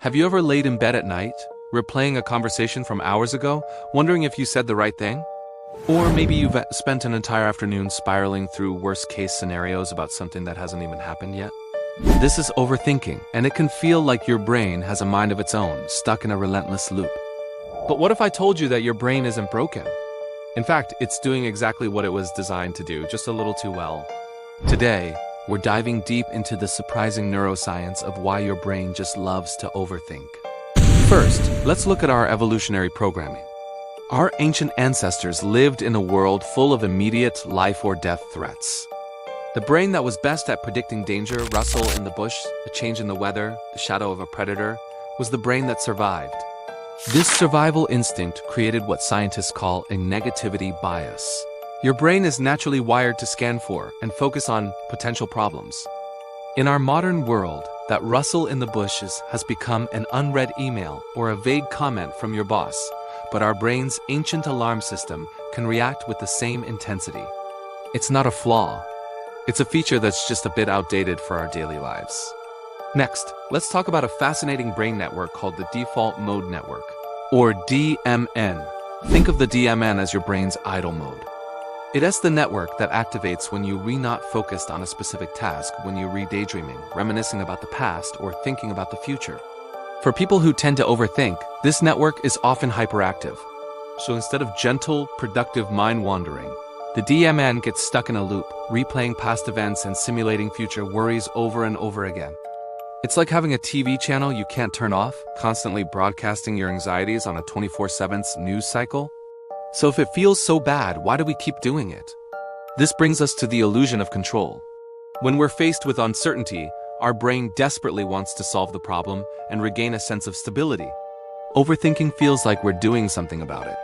Have you ever laid in bed at night, replaying a conversation from hours ago, wondering if you said the right thing? Or maybe you've spent an entire afternoon spiraling through worst-case scenarios about something that hasn't even happened yet? This is overthinking, and it can feel like your brain has a mind of its own, stuck in a relentless loop. But what if I told you that your brain isn't broken? In fact, it's doing exactly what it was designed to do, just a little too well. Today, we're diving deep into the surprising neuroscience of why your brain just loves to overthink. First, let's look at our evolutionary programming. Our ancient ancestors lived in a world full of immediate life or death threats. The brain that was best at predicting danger, rustle in the bush, a change in the weather, the shadow of a predator, was the brain that survived. This survival instinct created what scientists call a negativity bias. Your brain is naturally wired to scan for and focus on potential problems. In our modern world, that rustle in the bushes has become an unread email or a vague comment from your boss, but our brain's ancient alarm system can react with the same intensity. It's not a flaw. It's a feature that's just a bit outdated for our daily lives. Next, let's talk about a fascinating brain network called the default mode network, or DMN. Think of the DMN as your brain's idle mode. It is the network that activates when you're not focused on a specific task, when you're daydreaming, reminiscing about the past, or thinking about the future. For people who tend to overthink, this network is often hyperactive. So instead of gentle, productive mind wandering, the DMN gets stuck in a loop, replaying past events and simulating future worries over and over again. It's like having a TV channel you can't turn off, constantly broadcasting your anxieties on a 24/7 news cycle. So if it feels so bad, why do we keep doing it? This brings us to the illusion of control. When we're faced with uncertainty, our brain desperately wants to solve the problem and regain a sense of stability. Overthinking feels like we're doing something about it.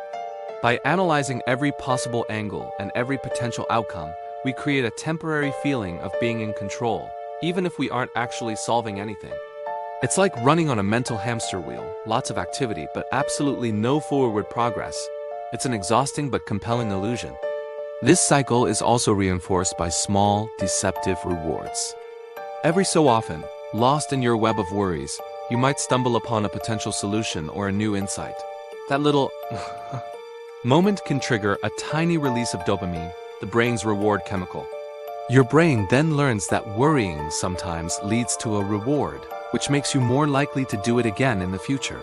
By analyzing every possible angle and every potential outcome, we create a temporary feeling of being in control, even if we aren't actually solving anything. It's like running on a mental hamster wheel, lots of activity, but absolutely no forward progress. It's an exhausting but compelling illusion. This cycle is also reinforced by small, deceptive rewards. Every so often, lost in your web of worries, you might stumble upon a potential solution or a new insight. That little moment can trigger a tiny release of dopamine, the brain's reward chemical. Your brain then learns that worrying sometimes leads to a reward, which makes you more likely to do it again in the future.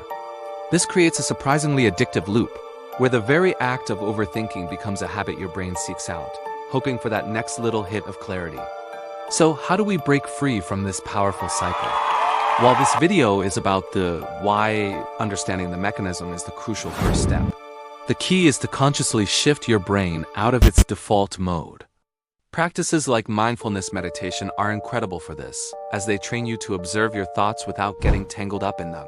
This creates a surprisingly addictive loop, where the very act of overthinking becomes a habit your brain seeks out, hoping for that next little hit of clarity. So how do we break free from this powerful cycle? While this video is about the why, understanding the mechanism is the crucial first step. The key is to consciously shift your brain out of its default mode. Practices like mindfulness meditation are incredible for this, as they train you to observe your thoughts without getting tangled up in them.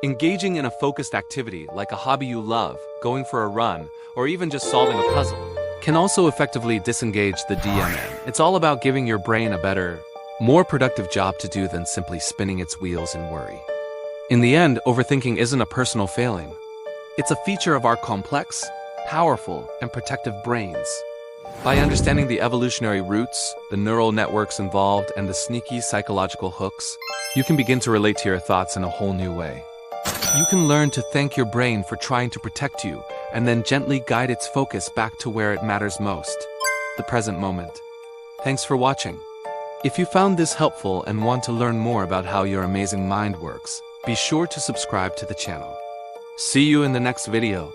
Engaging in a focused activity like a hobby you love, going for a run, or even just solving a puzzle can also effectively disengage the DMN. It's all about giving your brain a better, more productive job to do than simply spinning its wheels in worry. In the end, overthinking isn't a personal failing. It's a feature of our complex, powerful, and protective brains. By understanding the evolutionary roots, the neural networks involved, and the sneaky psychological hooks, you can begin to relate to your thoughts in a whole new way. You can learn to thank your brain for trying to protect you, and then gently guide its focus back to where it matters most, the present moment. Thanks for watching. If you found this helpful and want to learn more about how your amazing mind works, be sure to subscribe to the channel. See you in the next video.